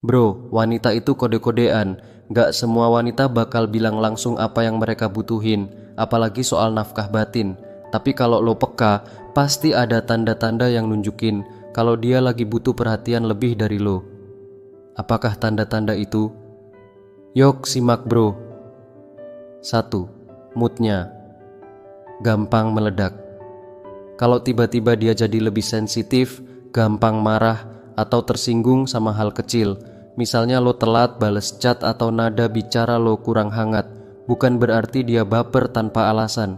Bro, wanita itu kode-kodean. Gak semua wanita bakal bilang langsung apa yang mereka butuhin, apalagi soal nafkah batin. Tapi kalau lo peka, pasti ada tanda-tanda yang nunjukin kalau dia lagi butuh perhatian lebih dari lo. Apakah tanda-tanda itu? Yok, simak bro. 1. Moodnya gampang meledak. Kalau tiba-tiba dia jadi lebih sensitif, gampang marah, atau tersinggung sama hal kecil. Misalnya lo telat bales chat atau nada bicara lo kurang hangat, bukan berarti dia baper tanpa alasan.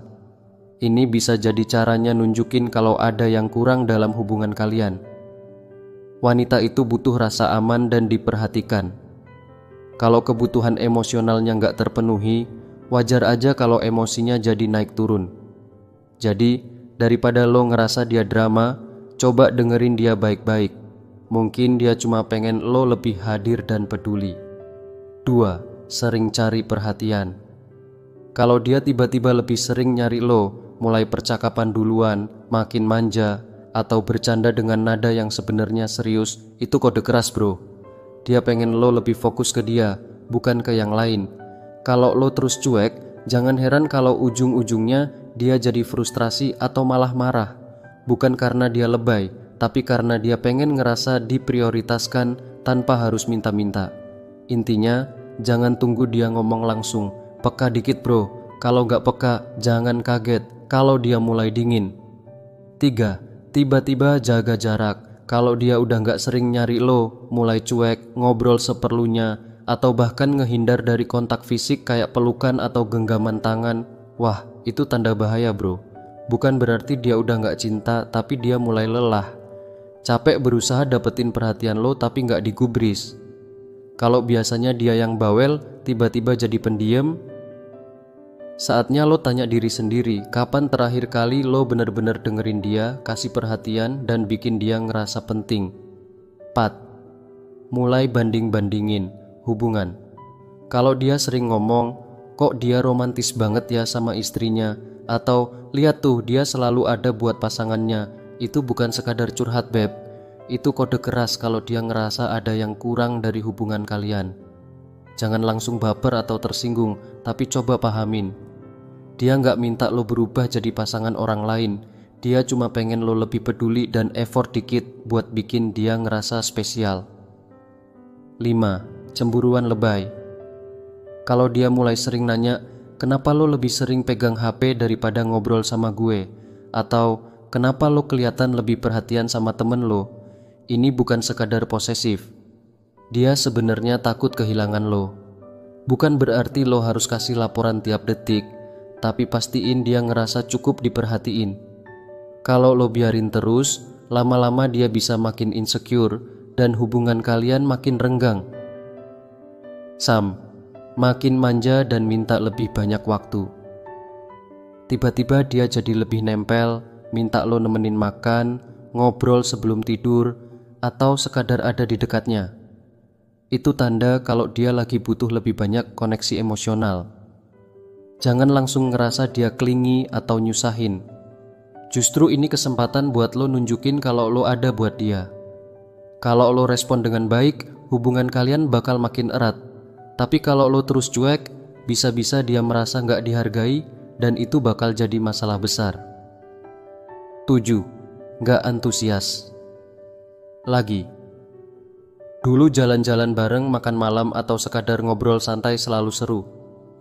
Ini bisa jadi caranya nunjukin kalau ada yang kurang dalam hubungan kalian. Wanita itu butuh rasa aman dan diperhatikan. Kalau kebutuhan emosionalnya nggak terpenuhi, wajar aja kalau emosinya jadi naik turun. Jadi, daripada lo ngerasa dia drama, coba dengerin dia baik-baik. Mungkin dia cuma pengen lo lebih hadir dan peduli. 2. Sering cari perhatian. Kalau dia tiba-tiba lebih sering nyari lo, mulai percakapan duluan, makin manja, atau bercanda dengan nada yang sebenarnya serius, itu kode keras bro. Dia pengen lo lebih fokus ke dia, bukan ke yang lain. Kalau lo terus cuek, jangan heran kalau ujung-ujungnya dia jadi frustrasi atau malah marah. Bukan karena dia lebay, tapi karena dia pengen ngerasa diprioritaskan tanpa harus minta-minta. Intinya, jangan tunggu dia ngomong langsung. Peka dikit bro. Kalau gak peka, jangan kaget kalau dia mulai dingin. 3. Tiba-tiba jaga jarak. Kalau dia udah gak sering nyari lo, mulai cuek, ngobrol seperlunya, atau bahkan ngehindar dari kontak fisik kayak pelukan atau genggaman tangan, wah, itu tanda bahaya bro. Bukan berarti dia udah gak cinta, tapi dia mulai lelah. Capek berusaha dapetin perhatian lo tapi gak digubris. Kalau biasanya dia yang bawel, tiba-tiba jadi pendiam, saatnya lo tanya diri sendiri, kapan terakhir kali lo bener-bener dengerin dia, kasih perhatian, dan bikin dia ngerasa penting. 4. Mulai banding-bandingin hubungan. Kalau dia sering ngomong, kok dia romantis banget ya sama istrinya, atau lihat tuh dia selalu ada buat pasangannya, itu bukan sekadar curhat beb. Itu kode keras kalau dia ngerasa ada yang kurang dari hubungan kalian. Jangan langsung baper atau tersinggung, tapi coba pahamin. Dia nggak minta lo berubah jadi pasangan orang lain. Dia cuma pengen lo lebih peduli dan effort dikit buat bikin dia ngerasa spesial. 5. Cemburuan lebay. Kalau dia mulai sering nanya, kenapa lo lebih sering pegang HP daripada ngobrol sama gue? Atau kenapa lo kelihatan lebih perhatian sama temen lo? Ini bukan sekadar posesif. Dia sebenarnya takut kehilangan lo. Bukan berarti lo harus kasih laporan tiap detik, tapi pastiin dia ngerasa cukup diperhatiin. Kalau lo biarin terus, lama-lama dia bisa makin insecure dan hubungan kalian makin renggang. Makin manja dan minta lebih banyak waktu. Tiba-tiba dia jadi lebih nempel, minta lo nemenin makan, ngobrol sebelum tidur, atau sekadar ada di dekatnya. Itu tanda kalau dia lagi butuh lebih banyak koneksi emosional. Jangan langsung ngerasa dia clingy atau nyusahin. Justru ini kesempatan buat lo nunjukin kalau lo ada buat dia. Kalau lo respon dengan baik, hubungan kalian bakal makin erat. Tapi kalau lo terus cuek, bisa-bisa dia merasa gak dihargai dan itu bakal jadi masalah besar. 7. Gak antusias. Lagi. Dulu jalan-jalan bareng, makan malam, atau sekadar ngobrol santai selalu seru.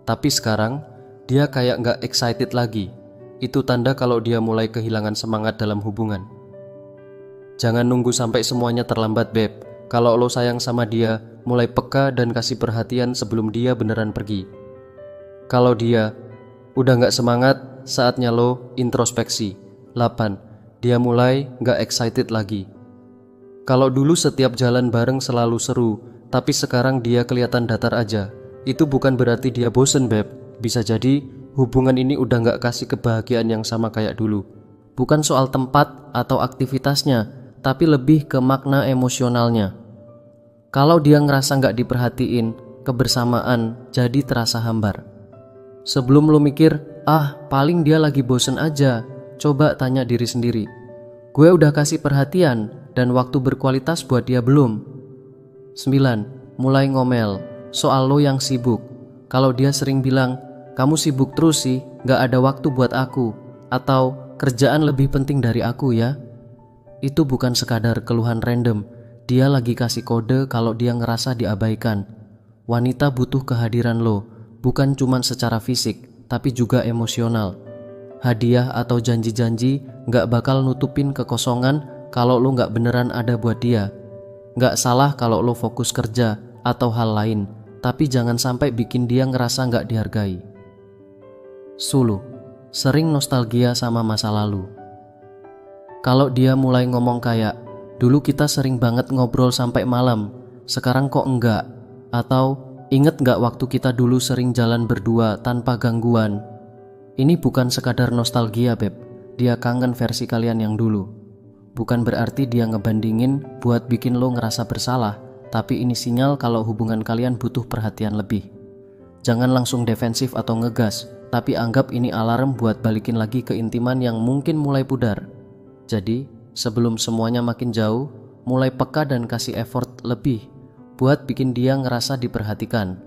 Tapi sekarang, dia kayak gak excited lagi. Itu tanda kalau dia mulai kehilangan semangat dalam hubungan. Jangan nunggu sampai semuanya terlambat beb. Kalau lo sayang sama dia, mulai peka dan kasih perhatian sebelum dia beneran pergi. Kalau dia udah gak semangat, saatnya lo introspeksi. 8. Dia mulai gak excited lagi. Kalau dulu setiap jalan bareng selalu seru, tapi sekarang dia kelihatan datar aja, itu bukan berarti dia bosen beb. Bisa jadi hubungan ini udah gak kasih kebahagiaan yang sama kayak dulu. Bukan soal tempat atau aktivitasnya, tapi lebih ke makna emosionalnya. Kalau dia ngerasa gak diperhatiin, kebersamaan jadi terasa hambar. Sebelum lo mikir, paling dia lagi bosen aja, coba tanya diri sendiri, gue udah kasih perhatian dan waktu berkualitas buat dia belum? 9. mulai ngomel soal lo yang sibuk. Kalau dia sering bilang, kamu sibuk terus sih, gak ada waktu buat aku, atau kerjaan lebih penting dari aku ya, itu bukan sekadar keluhan random. Dia lagi kasih kode kalau dia ngerasa diabaikan. Wanita butuh kehadiran lo, bukan cuma secara fisik, tapi juga emosional. Hadiah atau janji-janji gak bakal nutupin kekosongan kalau lo gak beneran ada buat dia. Gak salah kalau lo fokus kerja atau hal lain, tapi jangan sampai bikin dia ngerasa gak dihargai. Sulu, sering nostalgia sama masa lalu. Kalau dia mulai ngomong kayak, dulu kita sering banget ngobrol sampai malam, sekarang kok enggak? Atau, inget gak waktu kita dulu sering jalan berdua tanpa gangguan? Ini bukan sekadar nostalgia, Beb. Dia kangen versi kalian yang dulu. Bukan berarti dia ngebandingin buat bikin lo ngerasa bersalah, tapi ini sinyal kalau hubungan kalian butuh perhatian lebih. Jangan langsung defensif atau ngegas, tapi anggap ini alarm buat balikin lagi keintiman yang mungkin mulai pudar. Jadi, sebelum semuanya makin jauh, mulai peka dan kasih effort lebih buat bikin dia ngerasa diperhatikan.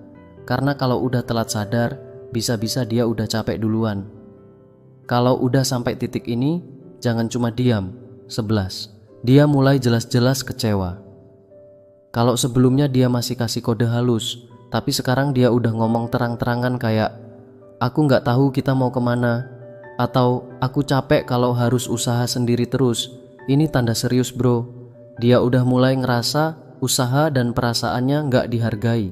Karena kalau udah telat sadar, bisa-bisa dia udah capek duluan. Kalau udah sampai titik ini, jangan cuma diam. 11. Dia mulai jelas-jelas kecewa. Kalau sebelumnya dia masih kasih kode halus, tapi sekarang dia udah ngomong terang-terangan kayak, aku gak tahu kita mau kemana, atau aku capek kalau harus usaha sendiri terus. Ini tanda serius, bro. Dia udah mulai ngerasa usaha dan perasaannya gak dihargai.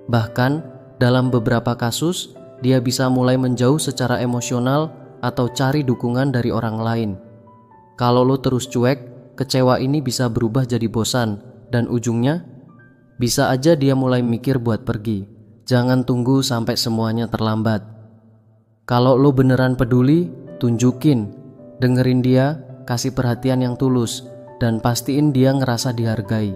Bahkan dalam beberapa kasus, dia bisa mulai menjauh secara emosional atau cari dukungan dari orang lain. Kalau lo terus cuek, kecewa ini bisa berubah jadi bosan, dan ujungnya bisa aja dia mulai mikir buat pergi. Jangan tunggu sampai semuanya terlambat. Kalau lo beneran peduli, tunjukin, dengerin dia, kasih perhatian yang tulus, dan pastiin dia ngerasa dihargai.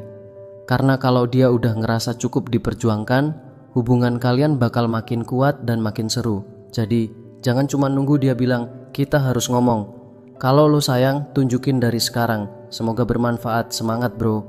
Karena kalau dia udah ngerasa cukup diperjuangkan, hubungan kalian bakal makin kuat dan makin seru. Jadi, jangan cuma nunggu dia bilang, kita harus ngomong. Kalau lo sayang, tunjukin dari sekarang. Semoga bermanfaat. Semangat, bro.